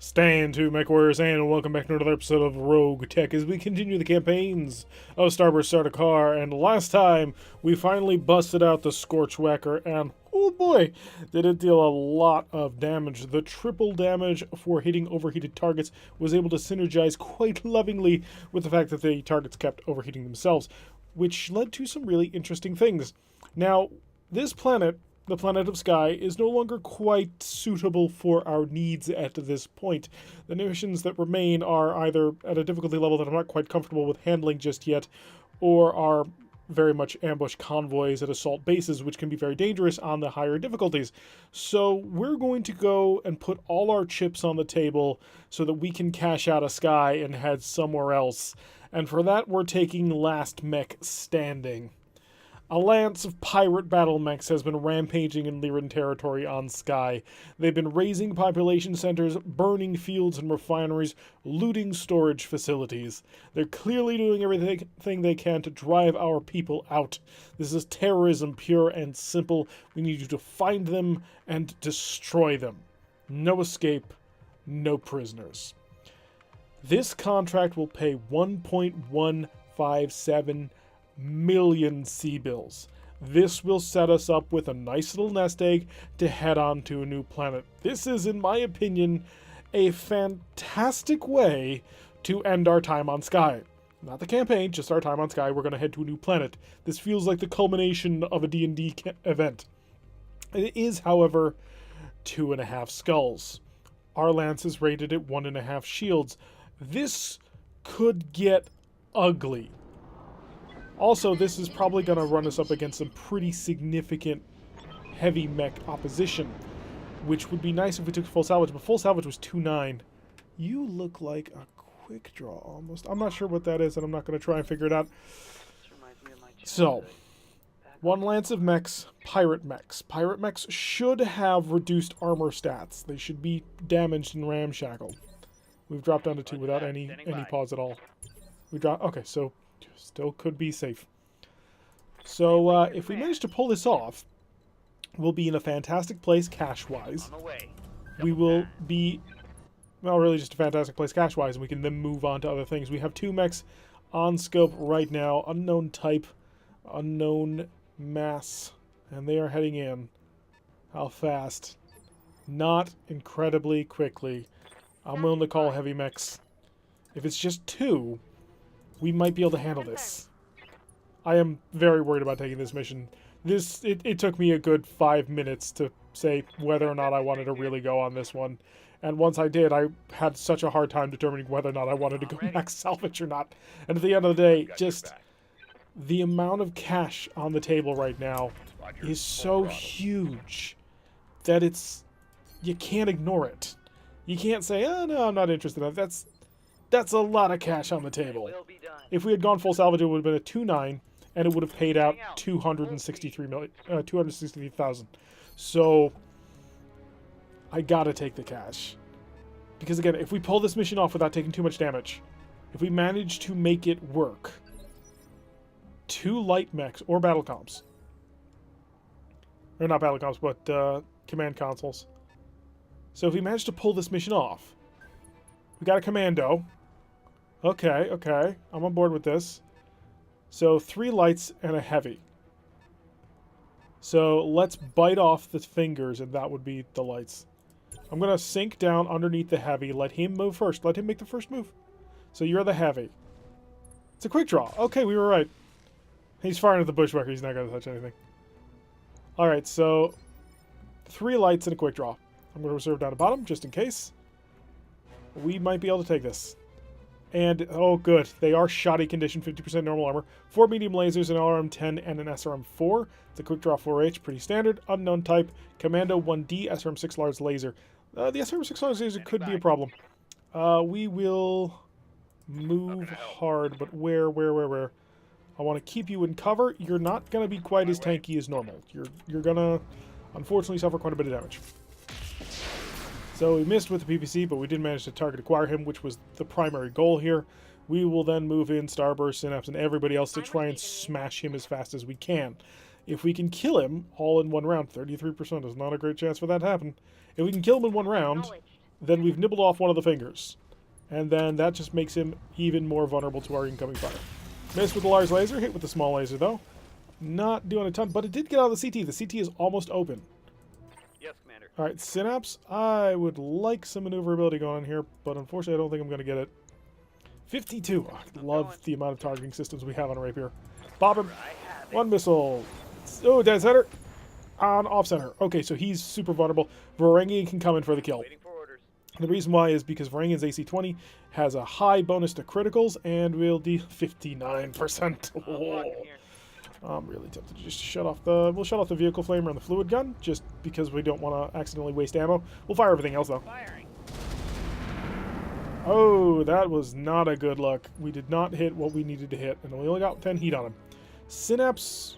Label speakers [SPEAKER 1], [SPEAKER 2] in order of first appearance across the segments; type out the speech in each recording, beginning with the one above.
[SPEAKER 1] Stand to MechWarriors, and welcome back to another episode of RogueTech as we continue the campaigns of Starburst Start a Car. And last time, we finally busted out the Scorchwhacker, and oh boy, did it deal a lot of damage. The triple damage for hitting overheated targets was able to synergize quite lovingly with the fact that the targets kept overheating themselves, which led to some really interesting things. Now, this planet, the planet of Sky, is no longer quite suitable for our needs at this point. The missions that remain are either at a difficulty level that I'm not quite comfortable with handling just yet, or are very much ambush convoys at assault bases, which can be very dangerous on the higher difficulties. So we're going to go and put all our chips on the table so that we can cash out of Sky and head somewhere else. And for that, we're taking Last Mech Standing. A lance of pirate battle mechs has been rampaging in Lyran territory on Sky. They've been razing population centers, burning fields and refineries, looting storage facilities. They're clearly doing everything they can to drive our people out. This is terrorism, pure and simple. We need you to find them and destroy them. No escape, no prisoners. This contract will pay 1.157 million sea bills. This will set us up with a nice little nest egg to head on to a new planet. This is, in my opinion, a fantastic way to end our time on Sky. Not the campaign, just our time on Sky. We're going to head to a new planet. This feels like the culmination of a D&D event. It is, however, 2.5 skulls. Our lance is rated at 1.5 shields. This could get ugly. Also, this is probably going to run us up against some pretty significant heavy mech opposition, which would be nice if we took full salvage, but full salvage was 2.9. You look like a quick draw almost. I'm not sure what that is, and I'm not going to try and figure it out. So, one lance of mechs, pirate mechs. Pirate mechs should have reduced armor stats. They should be damaged and ramshackled. We've dropped down to 2 without any pause at all. We dropped. Okay, so still could be safe. So if we manage to pull this off, we'll be in a fantastic place cash-wise. We will be, well, really just a fantastic place cash-wise, and we can then move on to other things. We have 2 mechs on scope right now, unknown type, unknown mass, and they are heading in. How fast? Not incredibly quickly. I'm willing to call heavy mechs. If it's just 2, we might be able to handle this. I am very worried about taking this mission. It took me a good 5 minutes to say whether or not I wanted to really go on this one. And once I did, I had such a hard time determining whether or not I wanted to go max salvage or not. And at the end of the day, just the amount of cash on the table right now is so huge that you can't ignore it. You can't say, oh no, I'm not interested in that. That's a lot of cash on the table. If we had gone full salvage, it would have been a 2.9, and it would have paid out 263,000. So I gotta take the cash, because again, if we pull this mission off without taking too much damage, if we manage to make it work, 2 light mechs or battle comps, or not battle comps, but command consoles. So if we manage to pull this mission off, we got a commando. Okay, I'm on board with this. So 3 lights and a heavy. So let's bite off the fingers, and that would be the lights. I'm going to sink down underneath the heavy. Let him move first. Let him make the first move. So you're the heavy. It's a quick draw. Okay, we were right. He's firing at the bushwhacker. He's not going to touch anything. Alright, so 3 lights and a quick draw. I'm going to reserve down the bottom, just in case. We might be able to take this. And, oh good, they are shoddy condition, 50% normal armor, 4 medium lasers, an LRM-10, and an SRM-4. It's a quick draw 4H, pretty standard, unknown type, Commando 1D, SRM-6 large laser. The SRM-6 large laser could be a problem. We will move hard, but where? I want to keep you in cover. You're not going to be quite as tanky as normal. You're going to, unfortunately, suffer quite a bit of damage. So we missed with the PPC, but we did manage to target acquire him, which was the primary goal here. We will then move in Starburst, Synapse, and everybody else to try and smash him as fast as we can. If we can kill him all in one round, 33% is not a great chance for that to happen. If we can kill him in one round, then we've nibbled off one of the fingers. And then that just makes him even more vulnerable to our incoming fire. Missed with the large laser, hit with the small laser though. Not doing a ton, but it did get out of the CT. The CT is almost open.
[SPEAKER 2] Yes, Commander.
[SPEAKER 1] Alright, Synapse, I would like some maneuverability going on here, but unfortunately I don't think I'm going to get it. 52. Oh, I love the amount of targeting systems we have on Rapier. Bob him. One missile. Oh, dead center. On off center. Okay, so he's super vulnerable. Varangian can come in for the kill.
[SPEAKER 2] Waiting for orders.
[SPEAKER 1] The reason why is because Varangian's AC 20 has a high bonus to criticals and will deal 59%. Oh. I'm really tempted to just shut off the... We'll shut off the vehicle flamer and the fluid gun, just because we don't want to accidentally waste ammo. We'll fire everything else, though.
[SPEAKER 2] Firing.
[SPEAKER 1] Oh, that was not a good look. We did not hit what we needed to hit, and we only got 10 heat on him. Synapse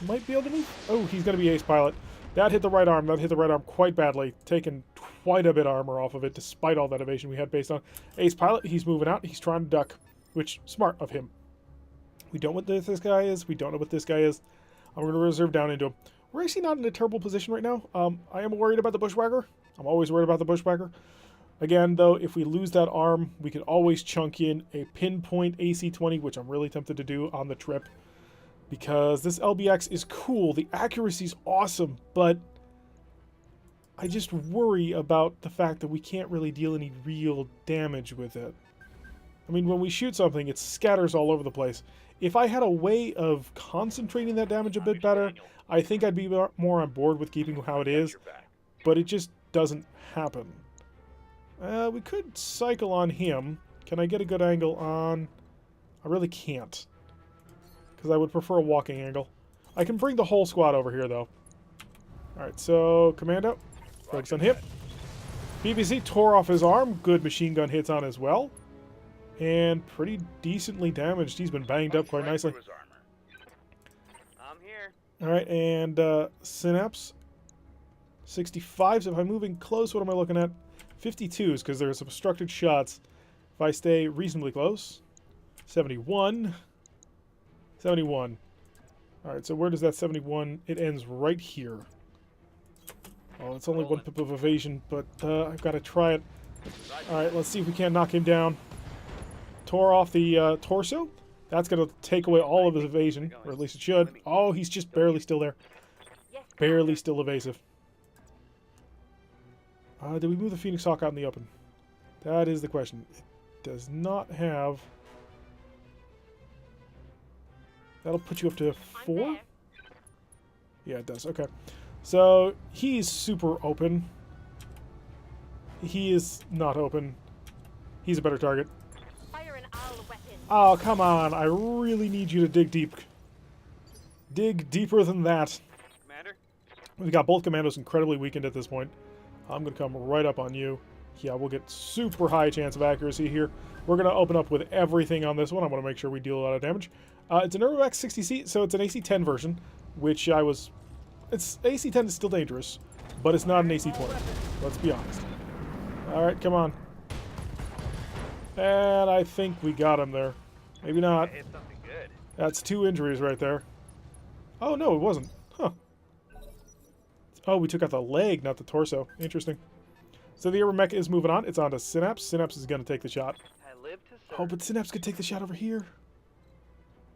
[SPEAKER 1] might be able to move. Oh, he's going to be ace pilot. That hit the right arm. That hit the right arm quite badly, taking quite a bit of armor off of it, despite all that evasion we had based on ace pilot. He's moving out. He's trying to duck, which, smart of him. We don't know what this guy is. We don't know what this guy is. I'm going to reserve down into him. We're actually not in a terrible position right now. I am worried about the bushwhacker. I'm always worried about the bushwhacker. Again, though, if we lose that arm, we could always chunk in a pinpoint AC 20, which I'm really tempted to do on the trip. Because this LBX is cool. The accuracy is awesome, but I just worry about the fact that we can't really deal any real damage with it. I mean, when we shoot something, it scatters all over the place. If I had a way of concentrating that damage a bit better, I think I'd be more on board with keeping how it is, but it just doesn't happen. We could cycle on him. Can I get a good angle on... I really can't, because I would prefer a walking angle. I can bring the whole squad over here, though. Alright, so Commando, focus on him. BBC tore off his arm. Good machine gun hits on as well. And pretty decently damaged. He's been banged up quite nicely.
[SPEAKER 2] I'm here.
[SPEAKER 1] Alright, and Synapse. 65. So if I'm moving close, what am I looking at? 52s, because there's obstructed shots. If I stay reasonably close. 71. 71. Alright, so where does that 71? It ends right here. Oh, it's only one pip of evasion, but I've got to try it. Alright, let's see if we can't knock him down. Tore off the torso. That's going to take away all of his evasion, or at least it should. Oh, he's just barely still there. Barely still evasive. Did we move the Phoenix Hawk out in the open? That is the question. It does not have... That'll put you up to 4? Yeah, it does. Okay. So, he's super open. He is not open. He's a better target. Oh, come on. I really need you to dig deep. Dig deeper than that.
[SPEAKER 2] Commander?
[SPEAKER 1] We've got both commandos incredibly weakened at this point. I'm going to come right up on you. Yeah, we'll get super high chance of accuracy here. We're going to open up with everything on this one. I want to make sure we deal a lot of damage. It's an Urbax 60C, so it's an AC 10 version, which I was... It's AC 10 is still dangerous, but it's not an AC 20. Let's be honest. Alright, come on. And I think we got him there. Maybe not. That's 2 injuries right there. Oh, no, it wasn't. Huh. Oh, we took out the leg, not the torso. Interesting. So the Urban Mech is moving on. It's on to Synapse. Synapse is going to take the shot. Oh, but Synapse could take the shot over here.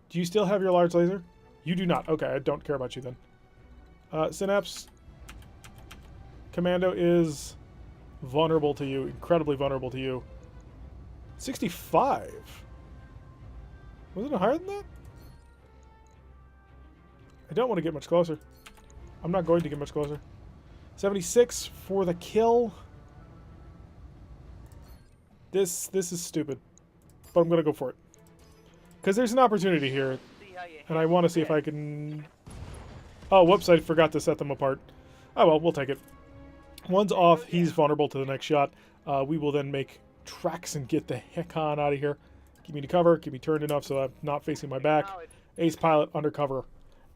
[SPEAKER 1] Do you still have your large laser? You do not. Okay, I don't care about you then. Synapse. Commando is vulnerable to you. Incredibly vulnerable to you. 65. Wasn't it higher than that? I don't want to get much closer. I'm not going to get much closer. 76 for the kill. This is stupid. But I'm going to go for it. Because there's an opportunity here. And I want to see if I can... Oh, whoops, I forgot to set them apart. Oh well, we'll take it. One's off. He's vulnerable to the next shot. We will then make tracks and get the heck on out of here. Keep me to cover. Keep me turned enough so I'm not facing my back. Ace pilot undercover.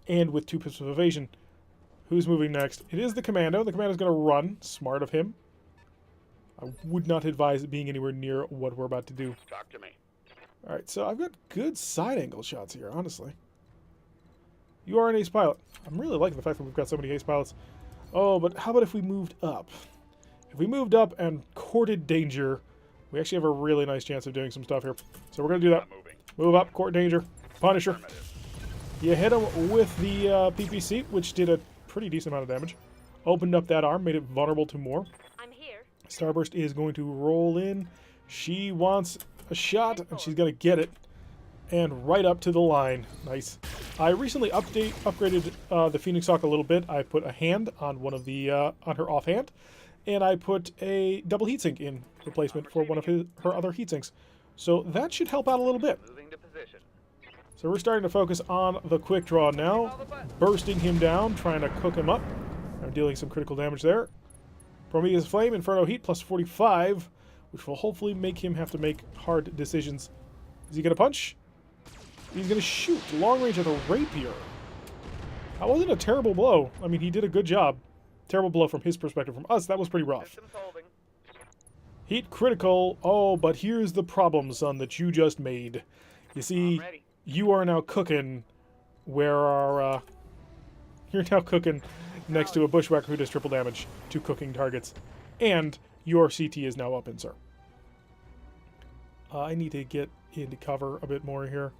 [SPEAKER 1] And with 2 pips of evasion. Who's moving next? It is the Commando. The Commando's going to run. Smart of him. I would not advise it being anywhere near what we're about to do.
[SPEAKER 2] Talk to me.
[SPEAKER 1] Alright, so I've got good side angle shots here, honestly. You are an ace pilot. I'm really liking the fact that we've got so many ace pilots. Oh, but how about if we moved up? If we moved up and courted danger, we actually have a really nice chance of doing some stuff here. So we're going to do that. Move up, court danger. Punisher. You hit him with the PPC, which did a pretty decent amount of damage. Opened up that arm, made it vulnerable to more.
[SPEAKER 3] I'm here.
[SPEAKER 1] Starburst is going to roll in. She wants a shot, and she's going to get it. And right up to the line. Nice. I recently upgraded the Phoenix Hawk a little bit. I put a hand on one of the on her offhand, and I put a double heatsink in replacement for one of her other heatsinks. So that should help out a little bit.
[SPEAKER 2] Moving to position.
[SPEAKER 1] So we're starting to focus on the quick draw now, bursting him down, trying to cook him up. I'm dealing some critical damage there. Prometheus Flame, Inferno Heat, plus 45, which will hopefully make him have to make hard decisions. Is he going to punch? He's going to shoot long range with a rapier. That wasn't a terrible blow. I mean, he did a good job. Terrible blow from his perspective. From us, that was pretty rough.
[SPEAKER 2] Systems holding.
[SPEAKER 1] Heat critical. Oh, but here's the problem, son, that you just made. You see,
[SPEAKER 2] I'm ready.
[SPEAKER 1] you are now cooking where our... you're now cooking next to a bushwhacker who does triple damage to cooking targets. And your CT is now up in, sir. I need to get into cover a bit more here.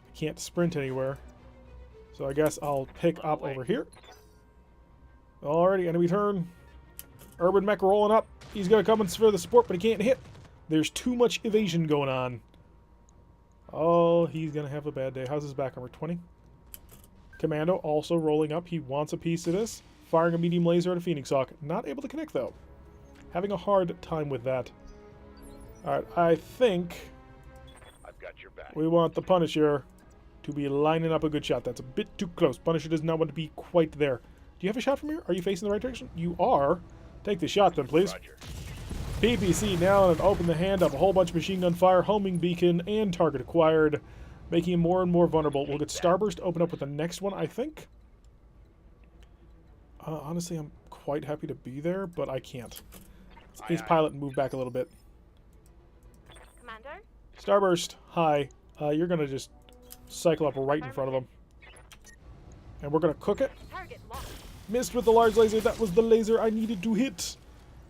[SPEAKER 1] I can't sprint anywhere. So I guess I'll pick up over here. Alrighty, enemy turn. Urban Mech rolling up. He's going to come in for the support, but he can't hit. There's too much evasion going on. Oh, he's going to have a bad day. How's his back armor? 20? Commando also rolling up. He wants a piece of this. Firing a medium laser at a Phoenix Hawk. Not able to connect, though. Having a hard time with that. Alright, I think
[SPEAKER 2] I've got your back.
[SPEAKER 1] we want the Punisher to be lining up a good shot. That's a bit too close. Punisher does not want to be quite there. Do you have a shot from here? Are you facing the right direction? You are. Take the shot then, please.
[SPEAKER 2] Roger.
[SPEAKER 1] PPC now and open the hand up. A whole bunch of machine gun fire, homing beacon, and target acquired. Making him more and more vulnerable. We'll get Starburst open up with the next one, I think. Honestly, I'm quite happy to be there, but I can't. Ace Pilot and move back a little bit.
[SPEAKER 3] Commander?
[SPEAKER 1] Starburst, hi. You're going to just cycle up right in front of him. And we're going to cook it.
[SPEAKER 3] Target locked.
[SPEAKER 1] Missed with the large laser. That was the laser I needed to hit.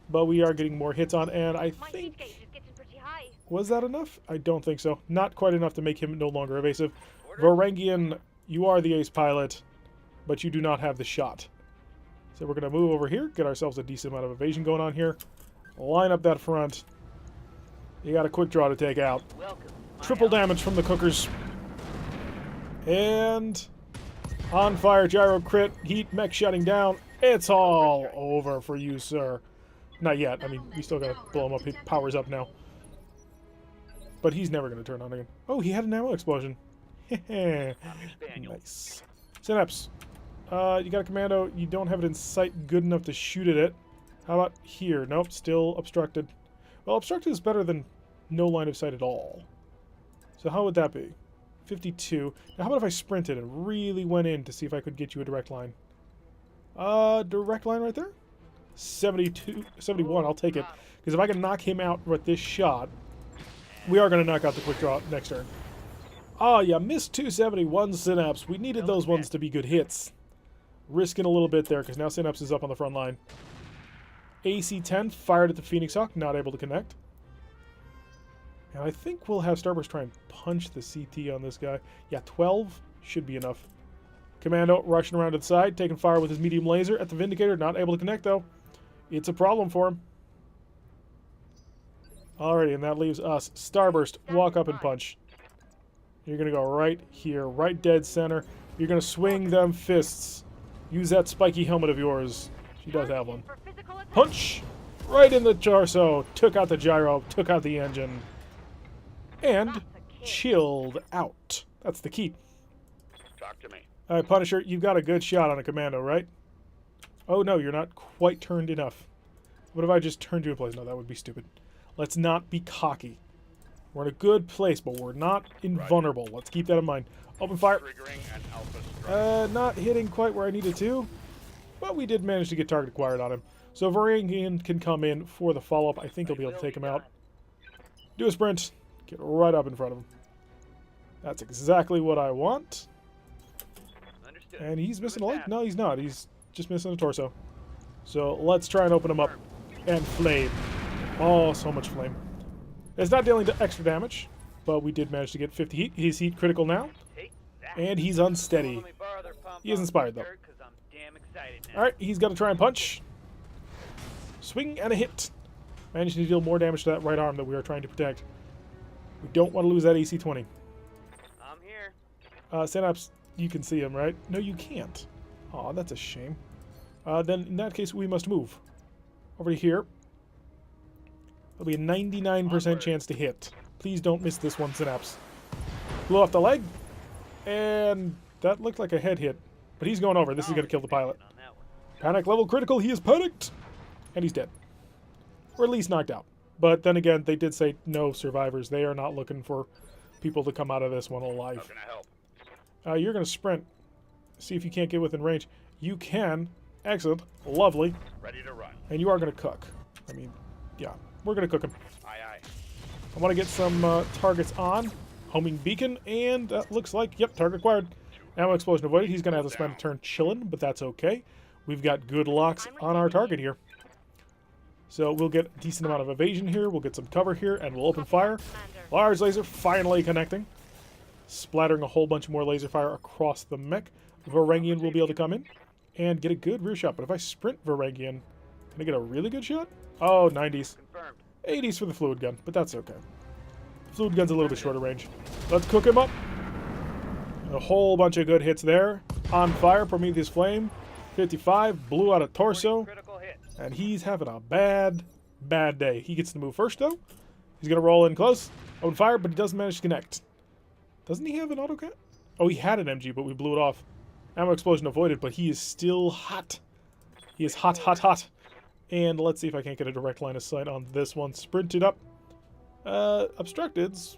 [SPEAKER 1] But we are getting more hits on, and I
[SPEAKER 3] My
[SPEAKER 1] think...
[SPEAKER 3] heat gauge is getting pretty high.
[SPEAKER 1] Was that enough? I don't think so. Not quite enough to make him no longer evasive. Varangian, you are the ace pilot, but you do not have the shot. So we're going to move over here, get ourselves a decent amount of evasion going on here. Line up that front. You got a quick draw to take out.
[SPEAKER 2] Welcome.
[SPEAKER 1] Triple damage from the cookers. And on fire, gyro crit, heat, mech shutting down. It's all over for you, sir. Not yet. I mean, we still gotta blow him up. He powers up now. But he's never gonna turn on again. Oh, he had an ammo explosion. Nice. Synapse. You got a commando. You don't have it in sight good enough to shoot at it. How about here? Nope, still obstructed. Well, obstructed is better than no line of sight at all. So how would that be? 52. Now how about if I sprinted and really went in to see if I could get you a direct line? Direct line right there? 72, 71, I'll take it. Because if I can knock him out with this shot, we are going to knock out the quick draw next turn. Oh, yeah, missed 271 Synapse. We needed those ones to be good hits. Risking a little bit there, because now Synapse is up on the front line. AC-10 fired at the Phoenix Hawk, not able to connect. And I think we'll have Starburst try and punch the CT on this guy. Yeah, 12 should be enough. Commando rushing around to the side, taking fire with his medium laser at the Vindicator. Not able to connect, though. It's a problem for him. Alrighty, and that leaves us. Starburst, walk up and punch. You're going to go right here, right dead center. You're going to swing them fists. Use that spiky helmet of yours. She does have one. Punch! Right in the torso. Took out the gyro, took out the engine. And chilled out. That's the key.
[SPEAKER 2] Talk to me.
[SPEAKER 1] Alright, Punisher, you've got a good shot on a commando, right? Oh, no, you're not quite turned enough. What if I just turned you in place? No, that would be stupid. Let's not be cocky. We're in a good place, but we're not invulnerable. Let's keep that in mind. Open fire.
[SPEAKER 2] Triggering an alpha strike.
[SPEAKER 1] Not hitting quite where I needed to. But we did manage to get target acquired on him. So Varangian can come in for the follow-up. I think he'll be able to take him out. Do a sprint. Get right up in front of him. That's exactly what I want.
[SPEAKER 2] Understood.
[SPEAKER 1] And he's missing a leg? No, he's not. He's just missing a torso. So let's try and open him up. And flame. Oh, so much flame. It's not dealing extra damage, but we did manage to get 50 heat. He's heat critical now.
[SPEAKER 2] Take that.
[SPEAKER 1] And he's unsteady.
[SPEAKER 2] Let me borrow their pump
[SPEAKER 1] He is
[SPEAKER 2] on
[SPEAKER 1] inspired, though.
[SPEAKER 2] dirt, 'cause I'm damn excited now.
[SPEAKER 1] Alright, he's got to try and punch. Swing and a hit. Managed to deal more damage to that right arm that we are trying to protect. We don't want to lose that AC 20.
[SPEAKER 2] I'm here.
[SPEAKER 1] Synapse, you can see him, right? No, you can't. Aw, that's a shame. Then, in that case, we must move. Over to here. There'll be a 99% chance to hit. Please don't miss this one, Synapse. Blew off the leg. And that looked like a head hit. But he's going over. This is going to kill the pilot.
[SPEAKER 2] On that one.
[SPEAKER 1] Panic level critical. He is panicked. And he's dead. Or at least knocked out. But then again, they did say no survivors. They are not looking for people to come out of this one
[SPEAKER 2] How
[SPEAKER 1] alive.
[SPEAKER 2] can I help?
[SPEAKER 1] You're going to sprint. See if you can't get within range. You can. Excellent. Lovely.
[SPEAKER 2] Ready to run.
[SPEAKER 1] And you are going to cook. I mean, yeah. We're going to cook him.
[SPEAKER 2] Aye, aye.
[SPEAKER 1] I want to get some targets on. Homing beacon. And that looks like, yep, target acquired. Ammo explosion avoided. He's going to have to spend a turn chilling, but that's okay. We've got good locks on our target here. So we'll get a decent amount of evasion here. We'll get some cover here, and we'll open fire. Large laser finally connecting. Splattering a whole bunch more laser fire across the mech. Varangian will be able to come in and get a good rear shot. But if I sprint Varangian, can I get a really good shot? Oh, 90s.
[SPEAKER 2] Confirmed.
[SPEAKER 1] 80s for the fluid gun, but that's okay. Fluid gun's a little bit shorter range. Let's cook him up. A whole bunch of good hits there. On fire, Prometheus Flame. 55, blew out a torso.
[SPEAKER 2] Critical hit.
[SPEAKER 1] And he's having a bad day. He gets to move first, though. He's going to roll in close. Open fire, but he doesn't manage to connect. Doesn't he have an autocat? Oh, he had an MG, but we blew it off. Ammo explosion avoided, but he is still hot. He is hot, hot, hot. And let's see if I can't get a direct line of sight on this one. Sprinted up. Obstructeds.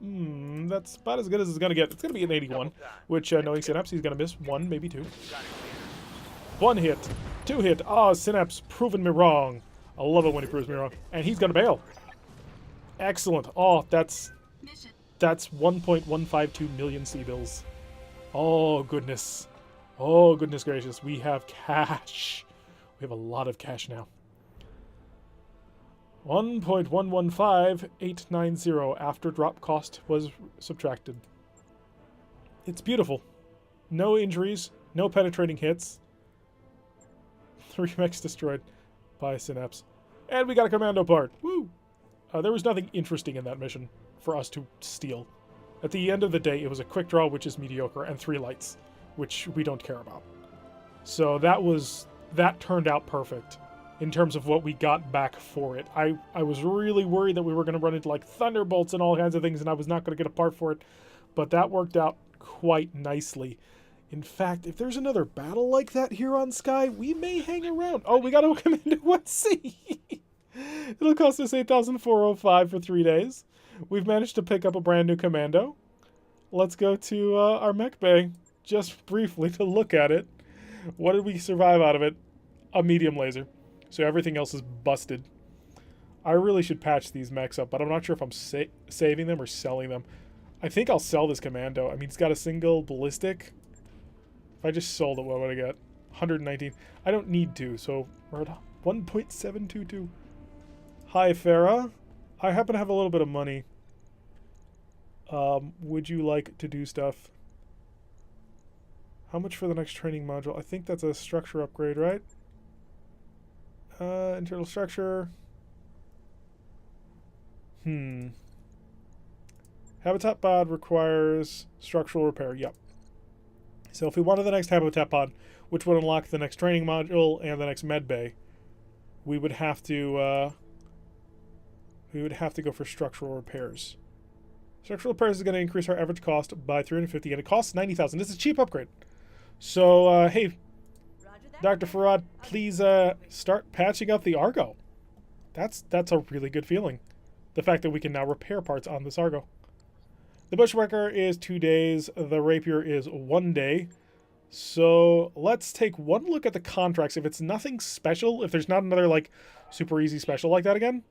[SPEAKER 1] That's about as good as it's going to get. It's going to be an 81, which, knowing Synapse, he's going to miss one, maybe two. One hit. Two hit. Ah, Synapse proving me wrong. I love it when he proves me wrong. And he's going to bail. Excellent. Oh, that's 1.152 million C-bills. Oh, goodness. Oh, goodness gracious. We have cash. We have a lot of cash now. 1.115890 after drop cost was subtracted. It's beautiful. No injuries, no penetrating hits. 3 mechs destroyed by Synapse. And we got a commando part. Woo! There was nothing interesting in that mission for us to steal. At the end of the day, it was a quick draw, which is mediocre, and 3 lights, which we don't care about. So that turned out perfect in terms of what we got back for it. I was really worried that we were going to run into like thunderbolts and all kinds of things, and I was not going to get a part for it, but that worked out quite nicely. In fact, if there's another battle like that here on Sky, we may hang around. Oh, we got to come into 1C. It'll cost us 8,405 for 3 days. We've managed to pick up a brand new commando. Let's go to our mech bay just briefly to look at it. What did we survive out of it? A medium laser. So everything else is busted. I really should patch these mechs up, but I'm not sure if I'm saving them or selling them. I think I'll sell this commando. I mean, it's got a single ballistic. If I just sold it, what would I get? 119. I don't need to, so we're at 1.722. Hi, Farah. I happen to have a little bit of money. Would you like to do stuff? How much for the next training module? I think that's a structure upgrade, right? Internal structure. Habitat pod requires structural repair. Yep. So if we wanted the next habitat pod, which would unlock the next training module and the next med bay, we would have to go for structural repairs. Structural repairs is going to increase our average cost by 350, and it costs 90,000. This is a cheap upgrade. So, hey, Dr. Farad, please start patching up the Argo. That's a really good feeling. The fact that we can now repair parts on this Argo. The Bushwhacker is 2 days. The Rapier is 1 day. So let's take one look at the contracts. If it's nothing special, if there's not another like super easy special like that again.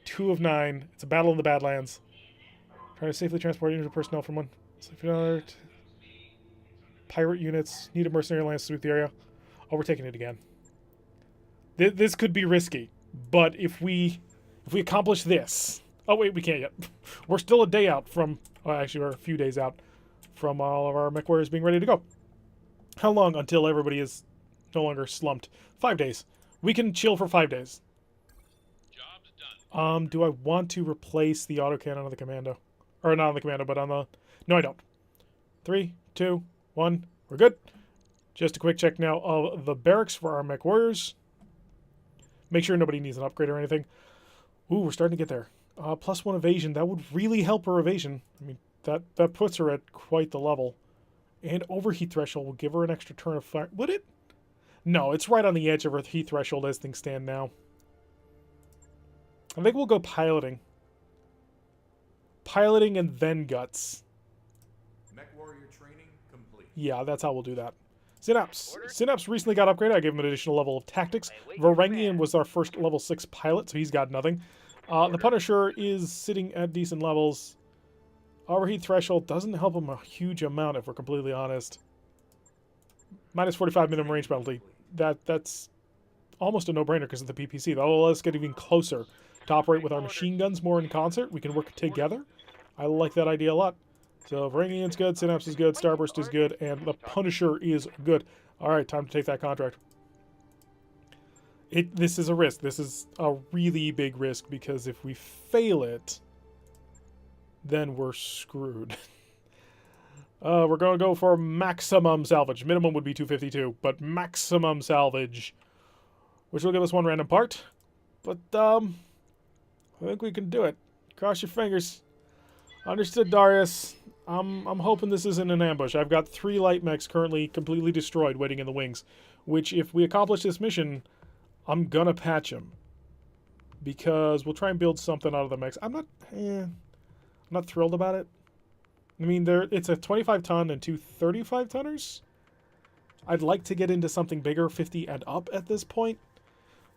[SPEAKER 1] 2 of 9. It's a battle in the Badlands. Trying to safely transport injured personnel from one to another. Pirate units need a mercenary lance to sweep the area. Oh, we're taking it again. This could be risky, but if we accomplish this... Oh, wait, we can't yet. We're still a day out from... Well, actually, we're a few days out from all of our MechWarriors being ready to go. How long until everybody is no longer slumped? 5 days. We can chill for 5 days.
[SPEAKER 4] Job's done.
[SPEAKER 1] Do I want to replace the autocannon on the commando? Or not on the commando, but on the... No, I don't. 3, 2, 1. We're good. Just a quick check now of the barracks for our MechWarriors. Make sure nobody needs an upgrade or anything. Ooh, we're starting to get there. +1 evasion. That would really help her evasion. I mean, that puts her at quite the level. And overheat threshold will give her an extra turn of fire. Would it? No, it's right on the edge of her heat threshold as things stand now. I think we'll go piloting. Piloting and then guts.
[SPEAKER 4] MechWarrior training complete.
[SPEAKER 1] Yeah, that's how we'll do that. Synapse. Synapse recently got upgraded. I gave him an additional level of tactics. Varangian was our first level 6 pilot, so he's got nothing. The Punisher is sitting at decent levels. Overheat threshold doesn't help him a huge amount, if we're completely honest. Minus 45 minimum range penalty. That's almost a no-brainer because of the PPC. That'll let us get even closer to operate with our machine guns more in concert. We can work together. I like that idea a lot. So Varangian's good, Synapse is good, Starburst is good, and the Punisher is good. Alright, time to take that contract. This is a risk. This is a really big risk because if we fail it, then we're screwed. We're going to go for maximum salvage. Minimum would be 252, but maximum salvage, which will give us 1 random part. But I think we can do it. Cross your fingers. Understood, Darius. I'm hoping this isn't an ambush. I've got 3 light mechs currently completely destroyed waiting in the wings, which if we accomplish this mission, I'm gonna patch them. Because we'll try and build something out of the mechs. I'm not thrilled about it. I mean, it's a 25-ton and 2 35-tonners. I'd like to get into something bigger, 50 and up at this point.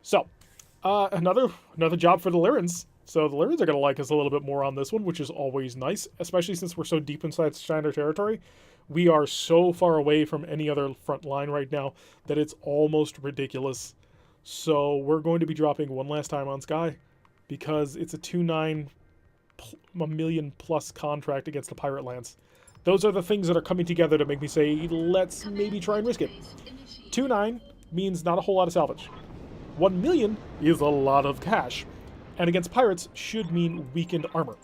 [SPEAKER 1] So, another job for the Lyrans. So the Lyrans are going to like us a little bit more on this one, which is always nice, especially since we're so deep inside Shiner territory. We are so far away from any other front line right now that it's almost ridiculous. So we're going to be dropping one last time on Sky because it's a 2.9 a million plus contract against the Pirate Lance. Those are the things that are coming together to make me say, let's maybe try and risk it. 2.9 means not a whole lot of salvage. 1 million is a lot of cash. And against pirates should mean weakened armor.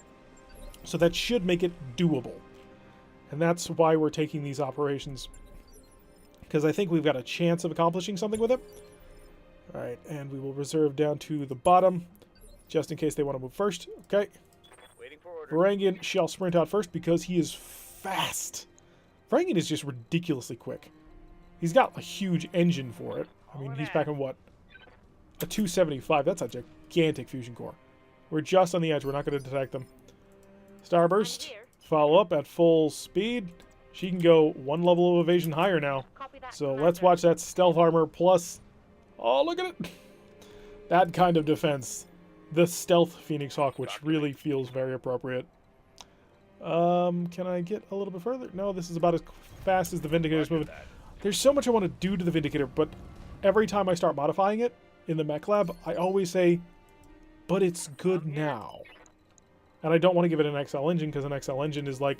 [SPEAKER 1] So that should make it doable. And that's why we're taking these operations. Because I think we've got a chance of accomplishing something with it. Alright, and we will reserve down to the bottom, just in case they want to move first. Okay.
[SPEAKER 2] Waiting for order.
[SPEAKER 1] Varangian shall sprint out first because he is fast. Varangian is just ridiculously quick. He's got a huge engine for it. I mean, he's packing what? A 275. That's a gigantic fusion core. We're just on the edge. We're not going to detect them. Starburst. Follow up at full speed. She can go 1 level of evasion higher now. So let's watch that stealth armor plus... Oh, look at it! That kind of defense. The stealth Phoenix Hawk, which really feels very appropriate. Can I get a little bit further? No, this is about as fast as the Vindicator's moving. There's so much I want to do to the Vindicator, but every time I start modifying it in the mech lab, I always say, but it's good now. And I don't want to give it an XL engine, because an XL engine is like,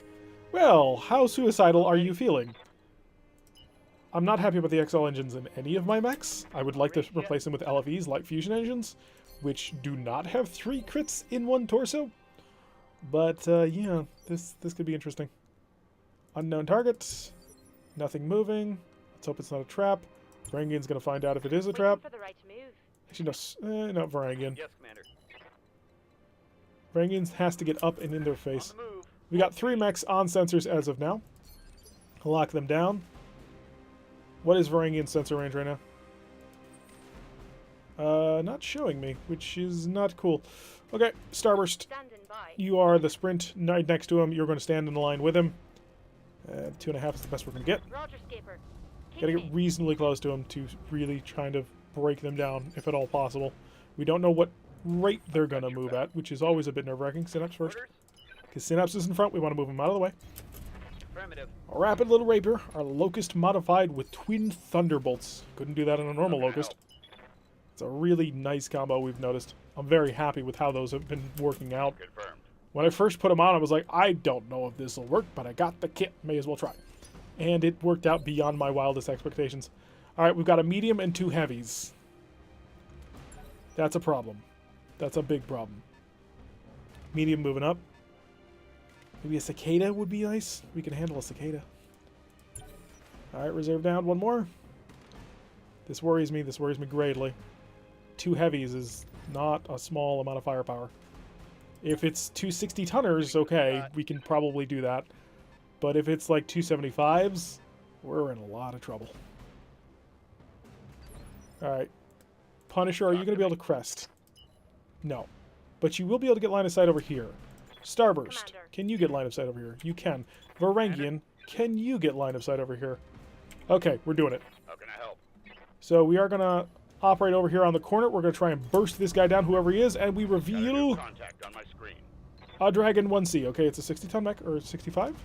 [SPEAKER 1] well, how suicidal are you feeling? I'm not happy about the XL engines in any of my mechs. I would like to replace them with LFEs, light fusion engines, which do not have 3 crits in 1 torso. But, yeah, this could be interesting. Unknown target. Nothing moving. Let's hope it's not a trap. Varangian's going to find out if it is a trap. Actually, no, not Varangian.
[SPEAKER 2] Yes, Commander.
[SPEAKER 1] Varangian has to get up and in their face. We got 3 mechs on sensors as of now. Lock them down. What is Varangian's sensor range right now? Not showing me, which is not cool. Okay, Starburst. You are the sprint right next to him. You're going to stand in the line with him. 2.5 is the best we're going to get. Gotta get reasonably close to him to really kind of break them down, if at all possible. We don't know what rate they're going to move at, which is always a bit nerve-wracking. Synapse first. Because Synapse is in front, we want to move him out of the way. A rapid little rapier, our Locust modified with twin thunderbolts. Couldn't do that on a normal Locust. It's a really nice combo we've noticed. I'm very happy with how those have been working out.
[SPEAKER 2] Confirmed.
[SPEAKER 1] When I first put them on, I was like, I don't know if this will work, but I got the kit. May as well try. And it worked out beyond my wildest expectations. All right, we've got a medium and 2 heavies. That's a problem. That's a big problem. Medium moving up. Maybe a cicada would be nice. We can handle a cicada. All right, reserve down. One more. This worries me. This worries me greatly. 2 heavies is not a small amount of firepower. If it's 2 60-tonners, okay, we can probably do that. But if it's like 2 75s, we're in a lot of trouble. All right. Punisher, are you going to be able to crest? No. But you will be able to get line of sight over here. Starburst,
[SPEAKER 3] Commander.
[SPEAKER 1] can you get line of sight over here? You can. Varangian, can you get line of sight over here? Okay, we're doing it.
[SPEAKER 2] How can I help?
[SPEAKER 1] So we are going to operate over here on the corner. We're going to try and burst this guy down, whoever he is, and we
[SPEAKER 2] Got a new
[SPEAKER 1] reveal
[SPEAKER 2] contact on my screen.
[SPEAKER 1] a Dragon 1C. Okay, it's a 60-ton mech, or 65?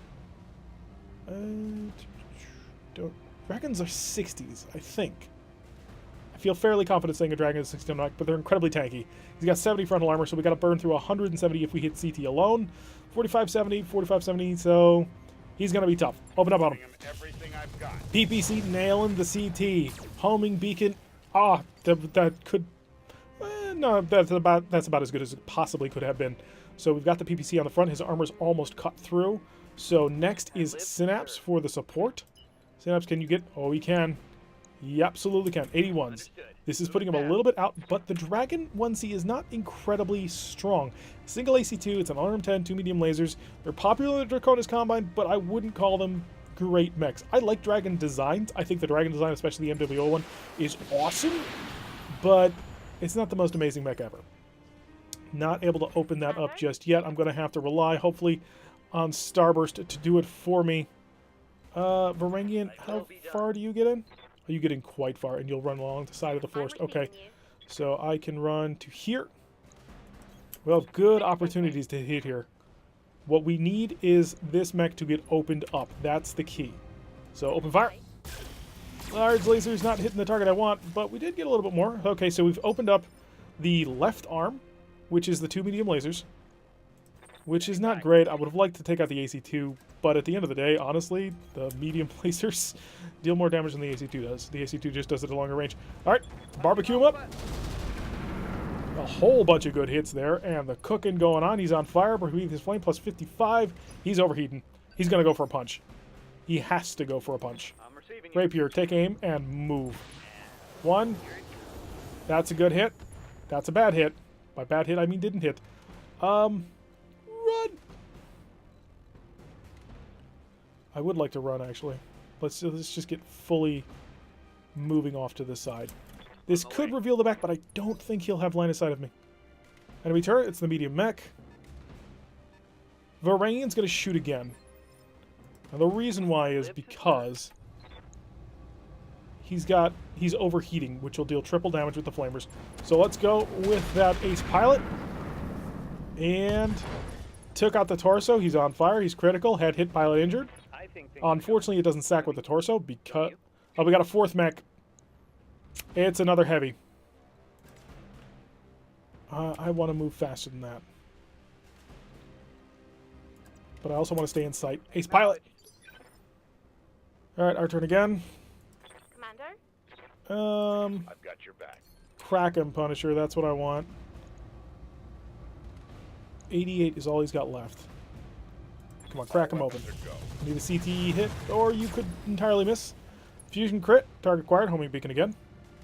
[SPEAKER 1] Dragons are 60s, I think. I feel fairly confident saying a Dragon is a 60-ton mech, but they're incredibly tanky. He's got 70 frontal armor, so we got to burn through 170 if we hit CT alone. 4570, 4570, so he's going to be tough. Open up on him.
[SPEAKER 2] Giving him everything I've got.
[SPEAKER 1] PPC nailing the CT. Homing beacon. Ah, that could... no, that's about as good as it possibly could have been. So we've got the PPC on the front. His armor's almost cut through. So next is Synapse for the support. Synapse, can you get... Oh, he can. He absolutely can. 81s.
[SPEAKER 2] Understood.
[SPEAKER 1] This is putting him a little bit out, but the Dragon 1C is not incredibly strong. Single AC2, it's an unarmed 10, 2 medium lasers. They're popular in the Draconis Combine, but I wouldn't call them great mechs. I like Dragon designs. I think the Dragon design, especially the MWO one, is awesome, but it's not the most amazing mech ever. Not able to open that up just yet. I'm going to have to rely, hopefully, on Starburst to do it for me. Varangian, how far do you get in? Oh, you get in quite far, and you'll run along the side of the forest. Okay, so I can run to here. Well, good opportunities to hit here. What we need is this mech to get opened up. That's the key. So open fire. Large laser's not hitting the target I want, but we did get a little bit more. Okay, so we've opened up the left arm, which is the 2 medium lasers, which is not great. I would have liked to take out the AC2, but at the end of the day, honestly, the medium lasers deal more damage than the AC2 does. The AC2 just does it at a longer range. All right, barbecue him up. A whole bunch of good hits there, and the cooking going on. He's on fire, breathe his flame, plus 55. He's overheating. He's going to go for a punch. He has to go for a punch.
[SPEAKER 2] I'm receiving you.
[SPEAKER 1] Rapier, take aim, and move. 1. That's a good hit. That's a bad hit. By bad hit, I mean didn't hit. Run! I would like to run, actually. Let's just get fully moving off to this side. This could reveal the back, but I don't think he'll have line of sight of me. Enemy turret, it's the medium mech. Varangian's going to shoot again. And the reason why is because he's overheating, which will deal triple damage with the flamers. So let's go with that ace pilot. And took out the torso. He's on fire. He's critical. Had hit pilot injured. Unfortunately, it doesn't sack with the torso because... Oh, we got a 4th mech. It's another heavy. I want to move faster than that. But I also want to stay in sight. Ace pilot. All right, our turn again.
[SPEAKER 3] Commander?
[SPEAKER 2] I've got your back.
[SPEAKER 1] Crack him, Punisher. That's what I want. 88 is all he's got left. Come on, crack him open. Need a CTE hit, or you could entirely miss. Fusion crit, target acquired, homing beacon again.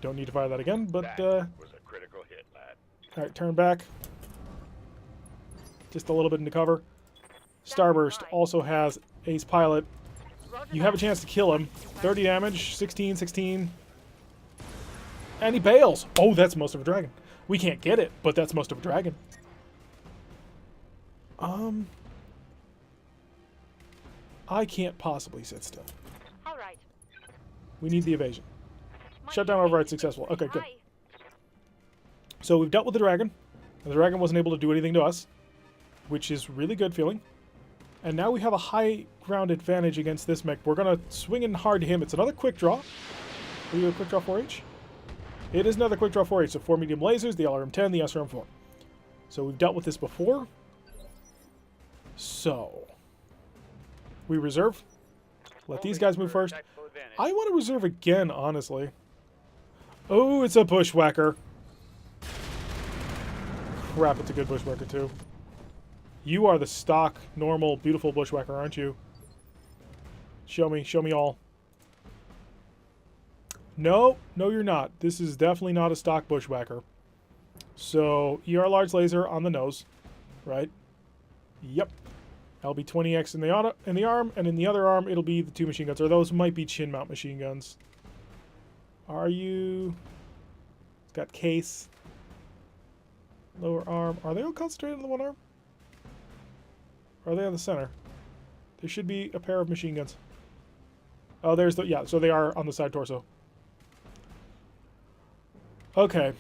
[SPEAKER 1] Don't need to fire that again, but
[SPEAKER 2] That was a critical hit, lad.
[SPEAKER 1] all right, turn back. Just a little bit into cover. Starburst also has ace pilot. You have a chance to kill him. 30 damage, 16, 16. And he bails. Oh, that's most of a dragon. We can't get it, but that's most of a dragon. I can't possibly sit still.
[SPEAKER 3] All right.
[SPEAKER 1] We need the evasion. Shutdown override successful. Okay, good. So we've dealt with the dragon. And the dragon wasn't able to do anything to us, which is really good feeling. And now we have a high ground advantage against this mech. We're going to swing in hard to him. It's another quick draw. Are you a quick draw 4H? It is another quick draw 4H, so 4 medium lasers, the LRM-10, the SRM-4. So we've dealt with this before. So we reserve. Let these guys move first.
[SPEAKER 2] Tactical advantage.
[SPEAKER 1] I want to reserve again, honestly. Oh, it's a bushwhacker. Crap, it's a good bushwhacker, too. You are the stock, normal, beautiful bushwhacker, aren't you? Show me all. No, you're not. This is definitely not a stock bushwhacker. So, ER large laser on the nose, right? Yep. LB-20X in the arm, and in the other arm, it'll be the 2 machine guns, or those might be chin mount machine guns. Are you... It's got case. Lower arm. Are they all concentrated on the one arm? Or are they on the center? There should be a pair of machine guns. Oh, there's the... Yeah, so they are on the side torso. Okay.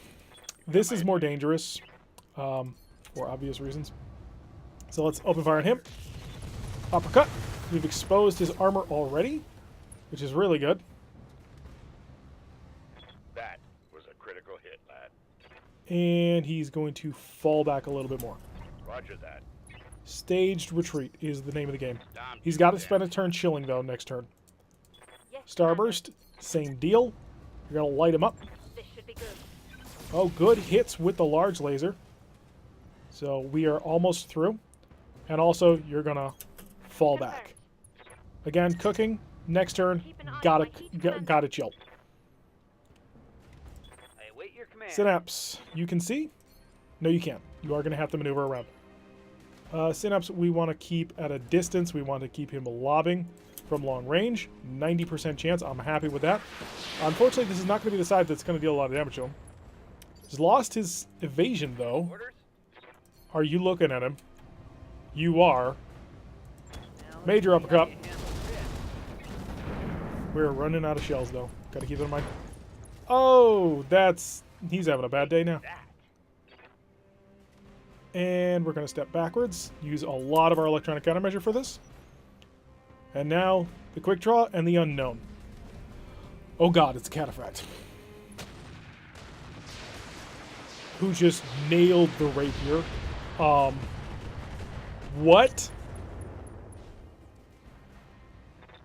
[SPEAKER 1] This is more dangerous. For obvious reasons. So let's open fire on him. Uppercut. We've exposed his armor already, which is really good.
[SPEAKER 2] That was a critical hit, lad.
[SPEAKER 1] And he's going to fall back a little bit more.
[SPEAKER 2] Roger that.
[SPEAKER 1] Staged retreat is the name of the game.
[SPEAKER 2] Damn
[SPEAKER 1] He's got to spend a turn chilling, though, next turn.
[SPEAKER 3] Yes,
[SPEAKER 1] Starburst, same deal. You're going to light him up.
[SPEAKER 3] Commander. This should be good.
[SPEAKER 1] Oh, good hits with the large laser. So we are almost through. And also, you're going to fall back. Again, cooking. Next turn, gotta chill.
[SPEAKER 5] I await your command.
[SPEAKER 1] Synapse, you can see? No, you can't. You are going to have to maneuver around. Synapse, we want to keep at a distance. We want to keep him lobbing from long range. 90% chance. I'm happy with that. Unfortunately, this is not going to be the side that's going to deal a lot of damage to him. He's lost his evasion, though.
[SPEAKER 5] Orders?
[SPEAKER 1] Are you looking at him? You are.
[SPEAKER 5] Now,
[SPEAKER 1] Major
[SPEAKER 5] let's see how
[SPEAKER 1] uppercut.
[SPEAKER 5] you handle this.
[SPEAKER 1] We're running out of shells, though. Got to keep that in mind. Oh, that's... He's having a bad day now.
[SPEAKER 5] That.
[SPEAKER 1] And we're going to step backwards. Use a lot of our electronic countermeasure for this. And now, the quick draw and the unknown. Oh god, it's a cataphract. Who just nailed the rapier. What?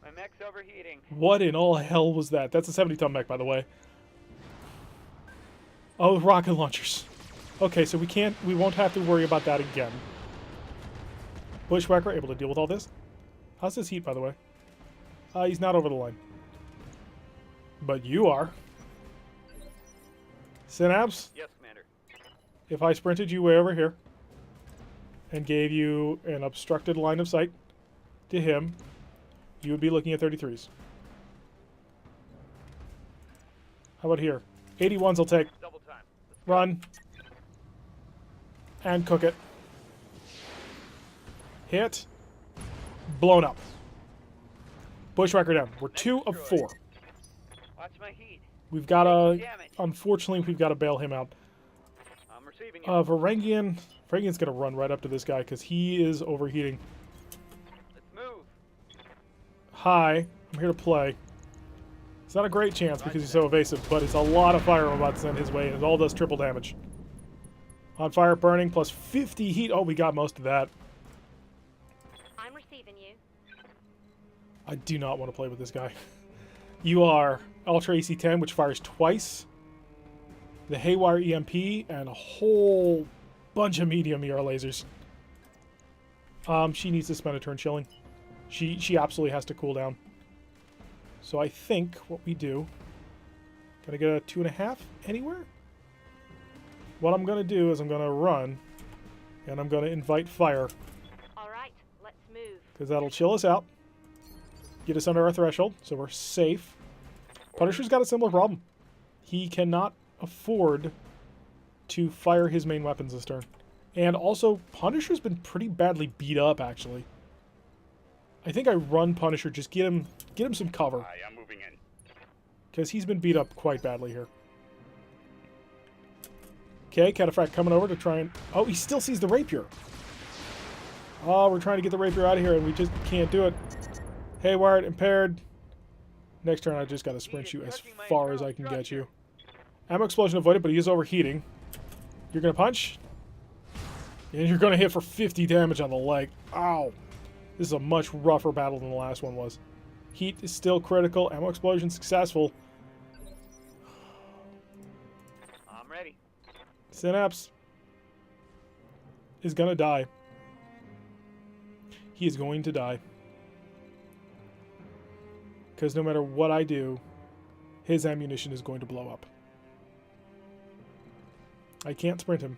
[SPEAKER 5] My mech's overheating.
[SPEAKER 1] What in all hell was that? That's a 70-ton mech, by the way. Oh, rocket launchers. Okay, so we won't have to worry about that again. Bushwhacker able to deal with all this. How's his heat, by the way? He's not over the line. But you are. Synapse,
[SPEAKER 5] Yes, Commander.
[SPEAKER 1] if I sprinted you way over here and gave you an obstructed line of sight to him, you would be looking at 33s. How about here? 81s will take.
[SPEAKER 5] Double time.
[SPEAKER 1] Run. And cook it. Hit. Blown up. Bushwhacker down. We're 2 of 4.
[SPEAKER 5] Watch my heat.
[SPEAKER 1] We've got to...
[SPEAKER 5] Damage.
[SPEAKER 1] Unfortunately, we've got to bail him out.
[SPEAKER 5] I'm receiving you.
[SPEAKER 1] Varangian's going to run right up to this guy because he is overheating.
[SPEAKER 5] Let's move.
[SPEAKER 1] Hi. I'm here to play. It's not a great chance because he's so evasive, but it's a lot of fire I'm about to send his way, and it all does triple damage. On fire, burning, plus 50 heat. Oh, we got most of that.
[SPEAKER 3] I'm receiving you.
[SPEAKER 1] I do not want to play with this guy. You are Ultra AC-10, which fires twice. The Haywire EMP, and a whole bunch of medium ER lasers. She needs to spend a turn chilling. She absolutely has to cool down. So I think what we do... Can I get a 2.5 anywhere? What I'm going to do is I'm going to run, and I'm going to invite fire,
[SPEAKER 3] All right, let's move.
[SPEAKER 1] because that'll chill us out. Get us under our threshold, so we're safe. Punisher's got a similar problem. He cannot afford to fire his main weapons this turn. And also, Punisher's been pretty badly beat up, actually. I think I run Punisher, just get him some cover.
[SPEAKER 2] I am moving in.
[SPEAKER 1] Because he's been beat up quite badly here. Okay, Cataphract coming over to try and... Oh, he still sees the rapier. Oh, we're trying to get the rapier out of here, and we just can't do it. Haywired, impaired. Next turn, I just got to sprint you as far as I can get you. Ammo explosion avoided, but he is overheating. You're going to punch. And you're going to hit for 50 damage on the leg. Ow. This is a much rougher battle than the last one was. Heat is still critical. Ammo explosion successful.
[SPEAKER 5] I'm ready.
[SPEAKER 1] Synapse is going to die. He is going to die. Because no matter what I do, his ammunition is going to blow up. I can't sprint him.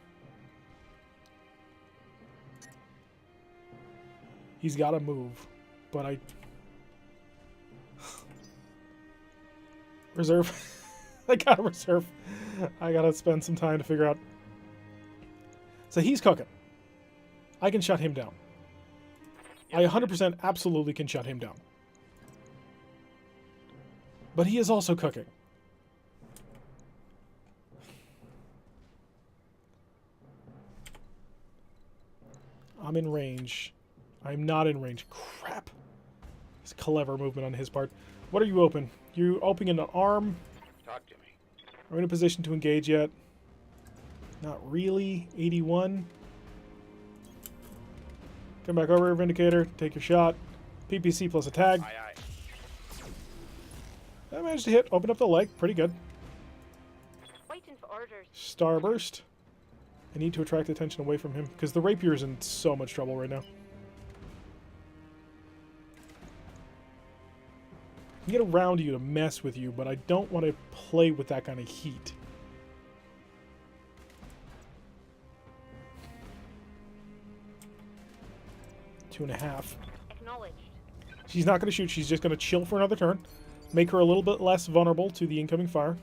[SPEAKER 1] He's got to move, but I... Reserve. I gotta reserve. I gotta spend some time to figure out. So he's cooking. I can shut him down. I 100% absolutely can shut him down. But he is also cooking. I'm in range. I'm not in range. Crap. It's clever movement on his part. What are you open? You opening an arm?
[SPEAKER 2] Talk to me.
[SPEAKER 1] Are we in a position to engage yet? Not really. 81. Come back over, Vindicator. Take your shot. PPC plus a tag.
[SPEAKER 2] Aye, aye.
[SPEAKER 1] I managed to hit. Open up the leg. Pretty good.
[SPEAKER 3] Waiting for orders.
[SPEAKER 1] Starburst. I need to attract attention away from him because the rapier is in so much trouble right now. I can get around you to mess with you, but I don't want to play with that kind of heat. Two and a half.
[SPEAKER 3] Acknowledged.
[SPEAKER 1] She's not going to shoot. She's just going to chill for another turn. Make her a little bit less vulnerable to the incoming fire.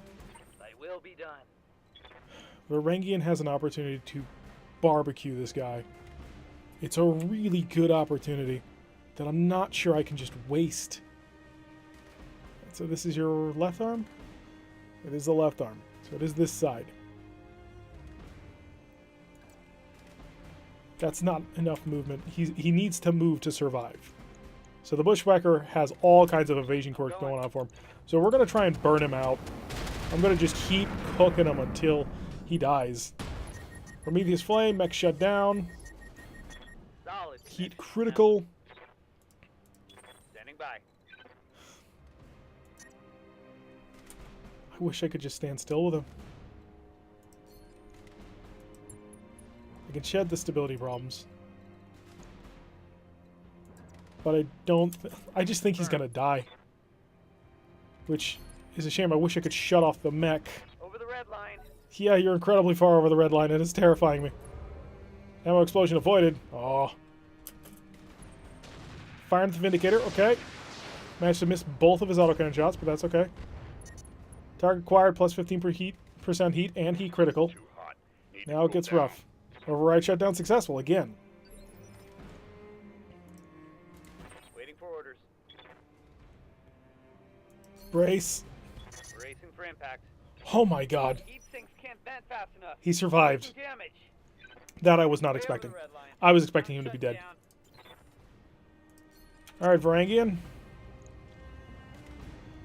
[SPEAKER 5] Thy will be done.
[SPEAKER 1] Varangian has an opportunity to barbecue this guy. It's a really good opportunity that I'm not sure I can just waste. So this is your left arm? It is the left arm. So it is this side. That's not enough movement. He needs to move to survive. So the Bushwhacker has all kinds of evasion quirks going on for him. So we're going to try and burn him out. I'm going to just keep cooking him until he dies. Prometheus Flame, mech shut down.
[SPEAKER 5] Solid.
[SPEAKER 1] Heat critical.
[SPEAKER 5] Standing by.
[SPEAKER 1] I wish I could just stand still with him. I can shed the stability problems. But I don't... I just think he's going to die. Which is a shame. I wish I could shut off the mech.
[SPEAKER 5] Over the red line.
[SPEAKER 1] Yeah, you're incredibly far over the red line, and it's terrifying me. Ammo explosion avoided. Oh. Fire into the Vindicator. Okay. Managed to miss both of his autocannon shots, but that's okay. Target acquired plus 15% heat and heat critical.
[SPEAKER 2] Too hot. Need to
[SPEAKER 1] Now it
[SPEAKER 2] cool
[SPEAKER 1] gets
[SPEAKER 2] down.
[SPEAKER 1] rough. Override shutdown successful again.
[SPEAKER 5] Waiting for orders.
[SPEAKER 1] Brace.
[SPEAKER 5] Racing for impact.
[SPEAKER 1] Oh my god.
[SPEAKER 5] Heat sinks can't vent fast enough.
[SPEAKER 1] He survived.
[SPEAKER 5] Taking damage.
[SPEAKER 1] That I was not
[SPEAKER 5] Way over
[SPEAKER 1] expecting.
[SPEAKER 5] the red line.
[SPEAKER 1] I was expecting him to be
[SPEAKER 5] Shut
[SPEAKER 1] dead.
[SPEAKER 5] down.
[SPEAKER 1] Alright, Varangian.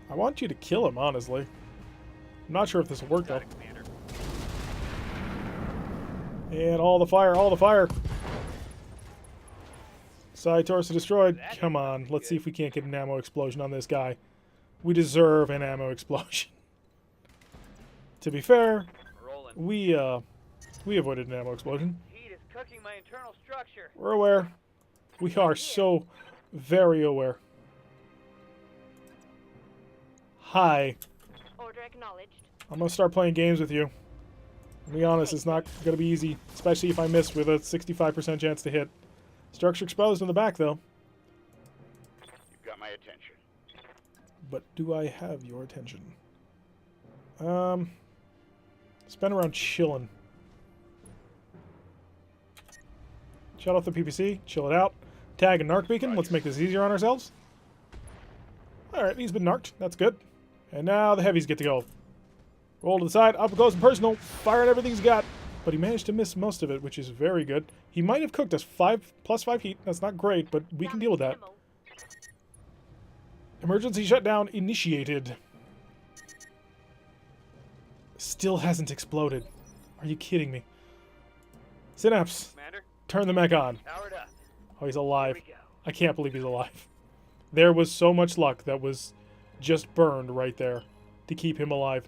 [SPEAKER 1] I want you to kill him, honestly. I'm not sure if this will work, though.
[SPEAKER 5] Got it, Commander.
[SPEAKER 1] And all the fire, all the fire. Side torso destroyed. Come on, let's see if we can't get an ammo explosion on this guy. We deserve an ammo explosion. To be fair,
[SPEAKER 5] Rolling.
[SPEAKER 1] we avoided an ammo explosion.
[SPEAKER 5] Heat is cooking my internal structure.
[SPEAKER 1] We're aware. We are so very aware. Hi.
[SPEAKER 3] Order acknowledged.
[SPEAKER 1] I'm gonna start playing games with you. To be honest, it's not gonna be easy, especially if I miss with a 65% chance to hit. Structure exposed in the back, though.
[SPEAKER 2] You've got my attention.
[SPEAKER 1] But do I have your attention? Spend around chilling. Shut off the PPC, chill it out. Tag and narc beacon, let's make this easier on ourselves. Alright, he's been narked, that's good. And now the heavies get to go. Roll to the side, up close and personal, firing everything he's got. But he managed to miss most of it, which is very good. He might have cooked us plus 5 heat, that's not great, but we can deal with that.
[SPEAKER 3] Ammo.
[SPEAKER 1] Emergency shutdown initiated. Still hasn't exploded. Are you kidding me? Synapse,
[SPEAKER 5] Commander,
[SPEAKER 1] turn the mech on.
[SPEAKER 5] powered up.
[SPEAKER 1] Oh, he's alive.
[SPEAKER 5] Here we go.
[SPEAKER 1] I can't believe he's alive. There was so much luck that was just burned right there to keep him alive.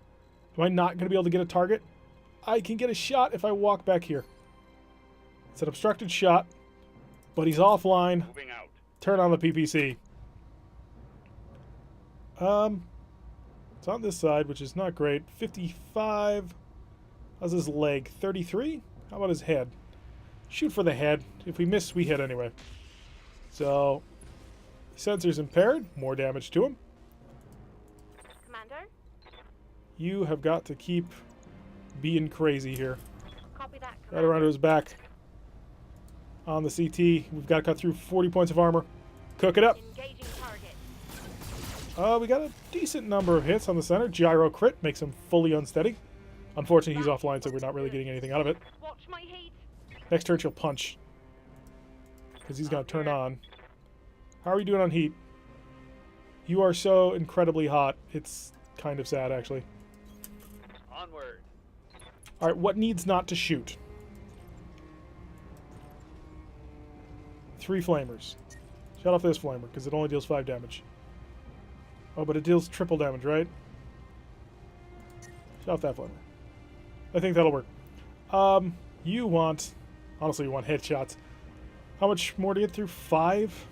[SPEAKER 1] Am I not going to be able to get a target? I can get a shot if I walk back here. It's an obstructed shot, but he's offline.
[SPEAKER 2] Moving out.
[SPEAKER 1] Turn on the PPC. It's on this side, which is not great. 55. How's his leg? 33? How about his head? Shoot for the head. If we miss, we hit anyway. So, sensor's impaired. More damage to him.
[SPEAKER 3] Commander,
[SPEAKER 1] You have got to keep being crazy here.
[SPEAKER 3] copy that.
[SPEAKER 1] Right
[SPEAKER 3] Commander.
[SPEAKER 1] around to his back. On the CT. We've got to cut through 40 points of armor. Cook it up.
[SPEAKER 3] Engaging target.
[SPEAKER 1] We got a decent number of hits on the center. Gyro crit makes him fully unsteady. Unfortunately, he's offline, so we're not really getting anything out of it.
[SPEAKER 3] Watch my heat.
[SPEAKER 1] Next turn, she'll punch. Because he's going to turn on. How are you doing on heat? You are so incredibly hot. It's kind of sad, actually.
[SPEAKER 5] Onward.
[SPEAKER 1] Alright, what needs not to shoot? 3 flamers. Shut off this flamer, because it only deals 5 damage. Oh, but it deals triple damage, right? Shut off that flamer. I think that'll work. You want... Honestly, you want headshots. How much more to get through? 5?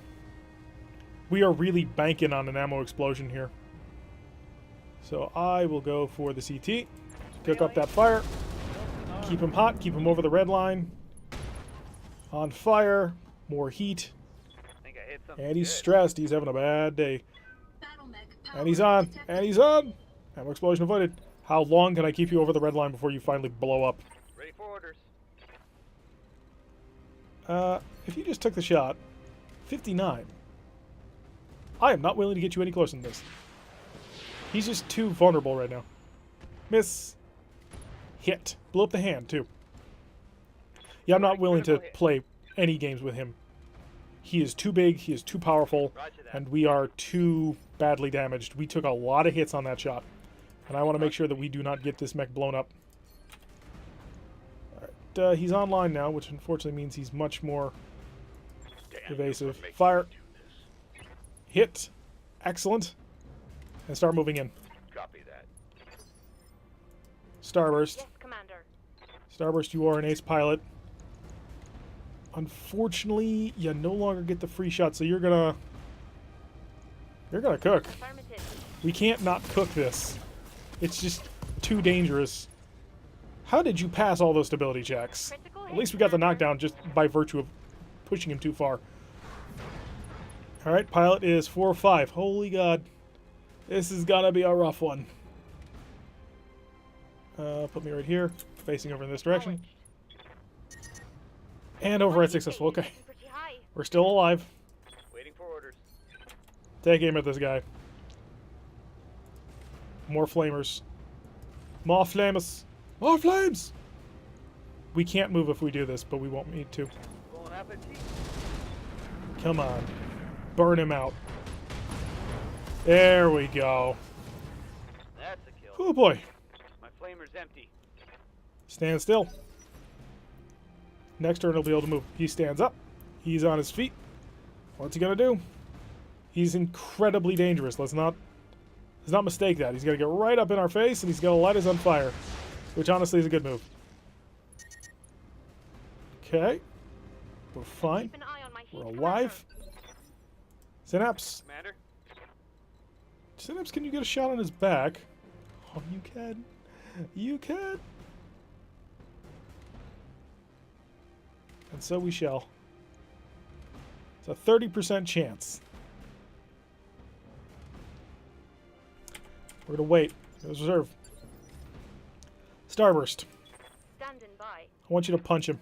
[SPEAKER 1] We are really banking on an ammo explosion here. So I will go for the CT. Pick up that fire. Keep him hot. Keep him over the red line. On fire. More heat.
[SPEAKER 5] I think I hit something
[SPEAKER 1] And he's
[SPEAKER 5] good.
[SPEAKER 1] stressed. He's having a bad day. And he's on. And he's on. Ammo explosion avoided. How long can I keep you over the red line before you finally blow up?
[SPEAKER 5] Ready for orders.
[SPEAKER 1] If you just took the shot, 59. I am not willing to get you any closer than this. He's just too vulnerable right now. Miss. Hit. Blew up the hand, too. Yeah, I'm not willing to play any games with him. He is too big, he is too powerful,
[SPEAKER 5] Roger that.
[SPEAKER 1] and we are too badly damaged. We took a lot of hits on that shot. And I want to make sure that we do not get this mech blown up. Alright, he's online now, which unfortunately means he's much more evasive. Fire. Hit. Excellent. And start moving in.
[SPEAKER 2] Copy that.
[SPEAKER 1] Starburst.
[SPEAKER 3] Yes, Commander.
[SPEAKER 1] Starburst, you are an ace pilot. Unfortunately, you no longer get the free shot, so you're gonna cook.
[SPEAKER 3] Affirmative.
[SPEAKER 1] We can't not cook this. It's just too dangerous. How did you pass all those stability checks?
[SPEAKER 3] Critical
[SPEAKER 1] At
[SPEAKER 3] hit,
[SPEAKER 1] least we got the
[SPEAKER 3] Commander.
[SPEAKER 1] knockdown just by virtue of pushing him too far. Alright, pilot is 4 or 5. Holy God. This is gonna be a rough one. Put me right here, facing over in this direction. And override successful. Okay.
[SPEAKER 3] Pretty high.
[SPEAKER 1] We're still alive.
[SPEAKER 5] Waiting for orders.
[SPEAKER 1] Take aim at this guy. More flamers. More flames. More flames! We can't move if we do this, but we won't need to.
[SPEAKER 5] Bon appetit.
[SPEAKER 1] Come on. Burn him out. There we go.
[SPEAKER 5] That's a kill.
[SPEAKER 1] Oh boy.
[SPEAKER 5] My flamer's empty.
[SPEAKER 1] Stand still. Next turn he'll be able to move. He stands up. He's on his feet. What's he gonna do? He's incredibly dangerous. Let's not mistake that. He's gonna get right up in our face and he's gonna light us on fire. Which honestly is a good move. Okay. We're fine.
[SPEAKER 3] Keep an eye on my heat,
[SPEAKER 1] We're
[SPEAKER 3] Commander.
[SPEAKER 1] alive. Synapse.
[SPEAKER 5] Commander?
[SPEAKER 1] Synapse, can you get a shot on his back? Oh, you can. You can. And so we shall. It's a 30% chance. We're going to wait. There's reserve. Starburst.
[SPEAKER 3] Standing by.
[SPEAKER 1] I want you to punch him.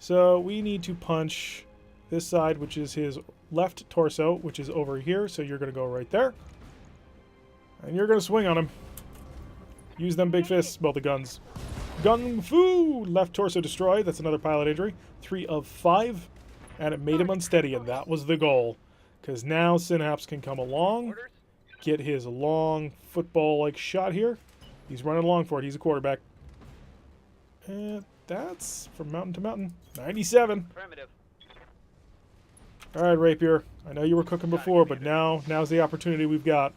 [SPEAKER 1] So we need to punch this side, which is his left torso, which is over here. So you're going to go right there. And you're going to swing on him. Use them big fists. Well, the guns. Gung Fu! Left torso destroyed. That's another pilot injury. 3 of 5. And it made him unsteady, and that was the goal. Because now Synapse can come along,
[SPEAKER 5] Orders?
[SPEAKER 1] get his long football-like shot here. He's running along for it. He's a quarterback. And that's from mountain to mountain. 97.
[SPEAKER 5] Affirmative.
[SPEAKER 1] All right, Rapier. I know you were cooking before, but now's the opportunity we've got.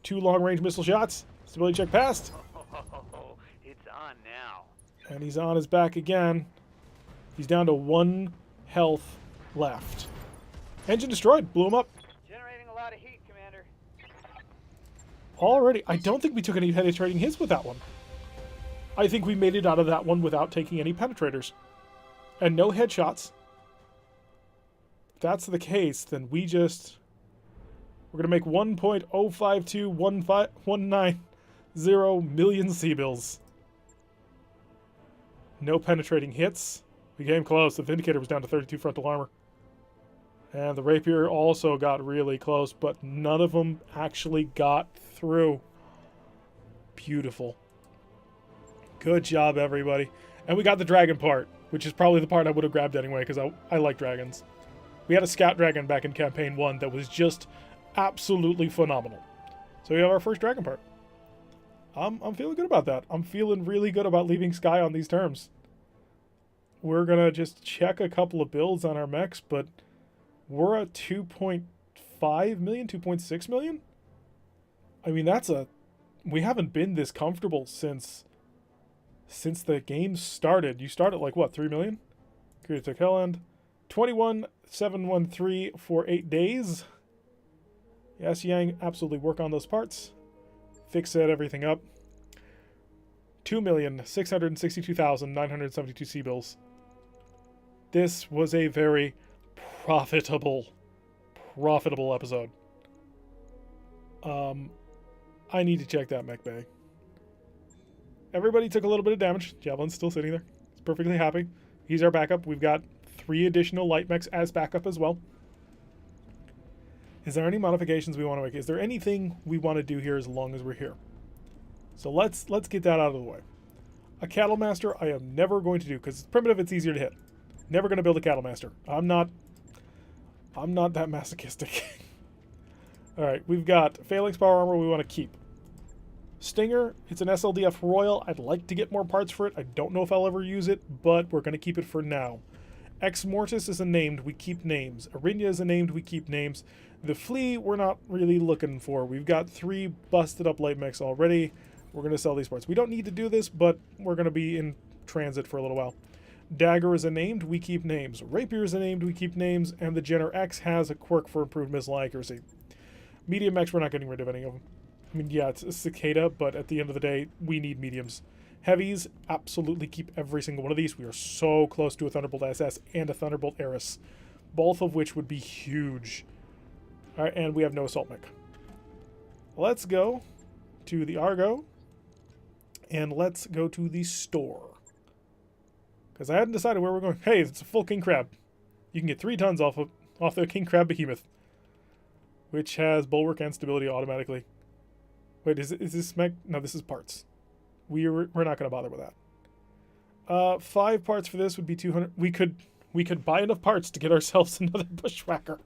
[SPEAKER 1] 2 long-range missile shots. Stability check passed.
[SPEAKER 5] Oh, it's on now.
[SPEAKER 1] And he's on his back again. He's down to 1 health left. Engine destroyed. Blew him up.
[SPEAKER 5] Generating a lot of heat, Commander.
[SPEAKER 1] Already. I don't think we took any penetrating hits with that one. I think we made it out of that one without taking any penetrators. And no headshots. If that's the case, then we're going to make 1.052190 million C-bills. No penetrating hits. We came close. The Vindicator was down to 32 frontal armor. And the Rapier also got really close, but none of them actually got through. Beautiful. Good job, everybody. And we got the dragon part, which is probably the part I would have grabbed anyway, because I like dragons. We had a scout dragon back in Campaign 1 that was just absolutely phenomenal. So we have our first dragon part. I'm feeling good about that. I'm feeling really good about leaving Sky on these terms. We're going to just check a couple of builds on our mechs, but we're at 2.5 million, 2.6 million? I mean, we haven't been this comfortable since the game started. You started like, what, 3 million? RogueTech Hellend. 21,713 for 8 days. Yes, Yang, absolutely work on those parts. Fix everything up. 2,662,972 C-bills. This was a very profitable episode. I need to check that mech bay. Everybody took a little bit of damage. Javelin's still sitting there. He's perfectly happy. He's our backup. We've got 3 additional light mechs as backup as well. Is there any modifications we want to make? Is there anything we want to do here as long as we're here? So let's get that out of the way. A Cattle Master I am never going to do, because it's primitive, it's easier to hit. Never going to build a Cattle Master. I'm not that masochistic. Alright, we've got Phalanx Power Armor we want to keep. Stinger, it's an SLDF Royal. I'd like to get more parts for it. I don't know if I'll ever use it, but we're going to keep it for now. Ex Mortis is a named, we keep names. Arinya is a named, we keep names. The Flea, we're not really looking for. We've got 3 busted up light mechs already. We're going to sell these parts. We don't need to do this, but we're going to be in transit for a little while. Dagger is a named, we keep names. Rapier is a named, we keep names. And the Jenner X has a quirk for improved missile accuracy. Medium mechs, we're not getting rid of any of them. I mean, yeah, it's a cicada, but at the end of the day, we need mediums. Heavies, absolutely keep every single one of these. We are so close to a Thunderbolt SS and a Thunderbolt Eris, both of which would be huge. All right, and we have no assault mech. Let's go to the Argo, and let's go to the store. Because I hadn't decided where we're going. Hey, it's a full King Crab. You can get 3 tons off the King Crab Behemoth, which has bulwark and stability automatically. Wait, is this mech? No, this is parts. We're not going to bother with that. 5 parts for this would be 200. We could buy enough parts to get ourselves another Bushwhacker.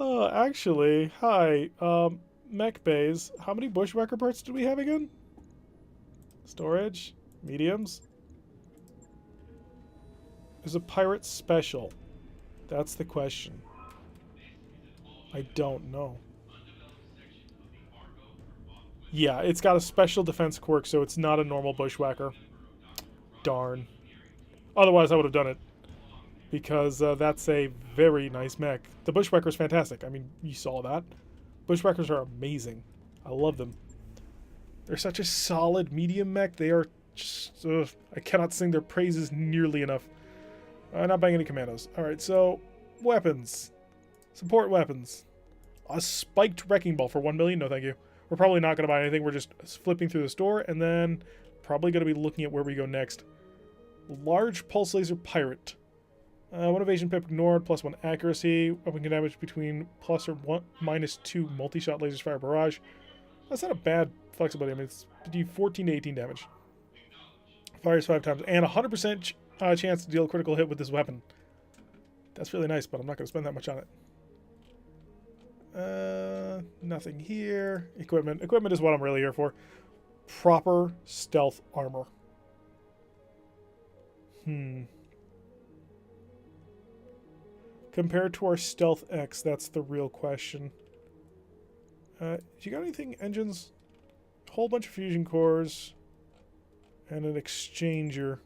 [SPEAKER 1] Actually, hi. Mech bays. How many Bushwhacker parts did we have again? Storage, mediums. There's a pirate special. That's the question. I don't know. Yeah, it's got a special defense quirk, so it's not a normal Bushwhacker. Darn. Otherwise, I would have done it. Because that's a very nice mech. The Bushwhacker's fantastic. I mean, you saw that. Bushwhackers are amazing. I love them. They're such a solid medium mech. They are just... I cannot sing their praises nearly enough. Not buying any commandos. Alright, so... Weapons. Support weapons. A spiked wrecking ball for 1 million? No, thank you. We're probably not going to buy anything. We're just flipping through the store, and then probably going to be looking at where we go next. Large pulse laser pirate. 1 evasion pip ignored, +1 accuracy. Weapon can damage between plus or -2 multi-shot lasers fire barrage. That's not a bad flexibility. I mean, it's 14 to 18 damage. Fires 5 times, and 100% chance to deal a critical hit with this weapon. That's really nice, but I'm not going to spend that much on it. Nothing here. Equipment. Equipment is what I'm really here for. proper stealth armor. Compared to our Stealth X, that's the real question. You got anything? Engines? A whole bunch of fusion cores. And an exchanger.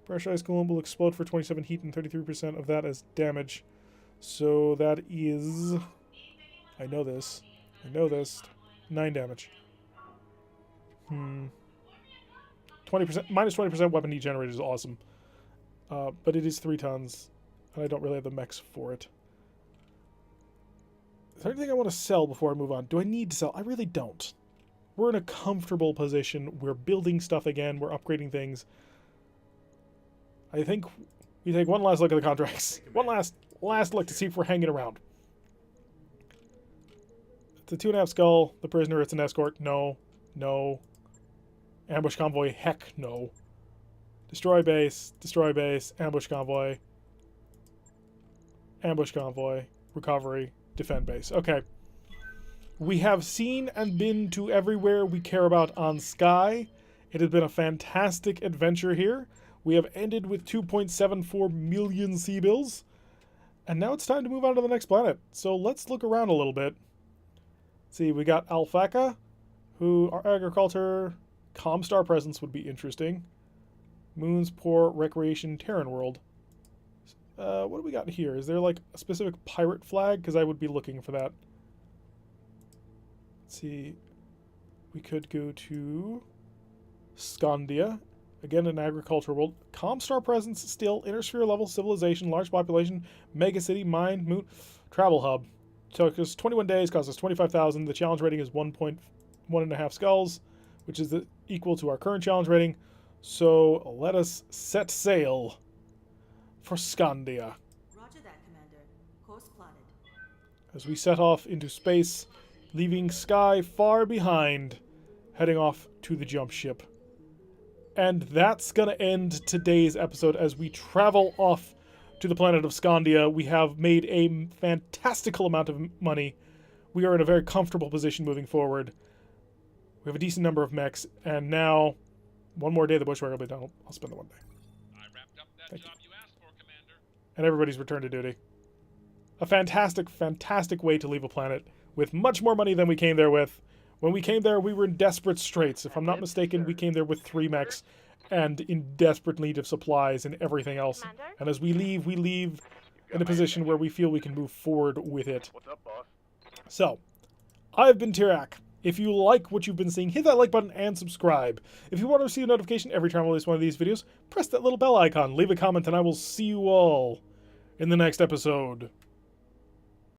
[SPEAKER 1] Pressurized coolant will explode for 27 heat and 33% of that as damage. So that is... I know this. 9 damage. 20%, minus 20% weapon heat generated is awesome. But it is 3 tons. And I don't really have the mechs for it. Is there anything I want to sell before I move on? Do I need to sell? I really don't. We're in a comfortable position. We're building stuff again. We're upgrading things. I think we take one last look at the contracts. One last look to see if we're hanging around. It's a 2.5 skull. The prisoner, it's an escort. No. No. Ambush convoy. Heck no. Destroy base. Destroy base. Ambush convoy. Ambush convoy. Recovery. Defend base. Okay. We have seen and been to everywhere we care about on Sky. It has been a fantastic adventure here. We have ended with 2.74 million C-bills. And now it's time to move on to the next planet. So let's look around a little bit. See, we got Alphaka, who our agriculture, Comstar presence would be interesting. Moon's Port, Recreation, Terran World. What do we got here? Is there like a specific pirate flag? Because I would be looking for that. Let's see. We could go to Scandia. Again, an agriculture world. Comstar presence still. Inner sphere level, civilization, large population, mega city, mine, moon, travel hub. Took us 21 days, cost us 25,000. The challenge rating is 1.1.5 skulls, which is equal to our current challenge rating. So let us set sail for Scandia.
[SPEAKER 6] Roger that, Commander. Course plotted.
[SPEAKER 1] As we set off into space, leaving Sky far behind, heading off to the jump ship. And that's going to end today's episode as we travel off to the planet of Scandia. We have made a fantastical amount of money. We are in a very comfortable position moving forward. We have a decent number of mechs, and now, one more day the bushwhacker will be done. I'll spend the one day.
[SPEAKER 4] I wrapped up that job you asked for, Commander.
[SPEAKER 1] And everybody's returned to duty. A fantastic, fantastic way to leave a planet with much more money than we came there with. When we came there, we were in desperate straits. If I'm not mistaken, we came there with 3 mechs and in desperate need of supplies and everything else. And as we leave in a position where we feel we can move forward with it.
[SPEAKER 2] What's up, boss?
[SPEAKER 1] So, I've been Tirak. If you like what you've been seeing, hit that like button and subscribe. If you want to receive a notification every time I release one of these videos, press that little bell icon, leave a comment, and I will see you all in the next episode.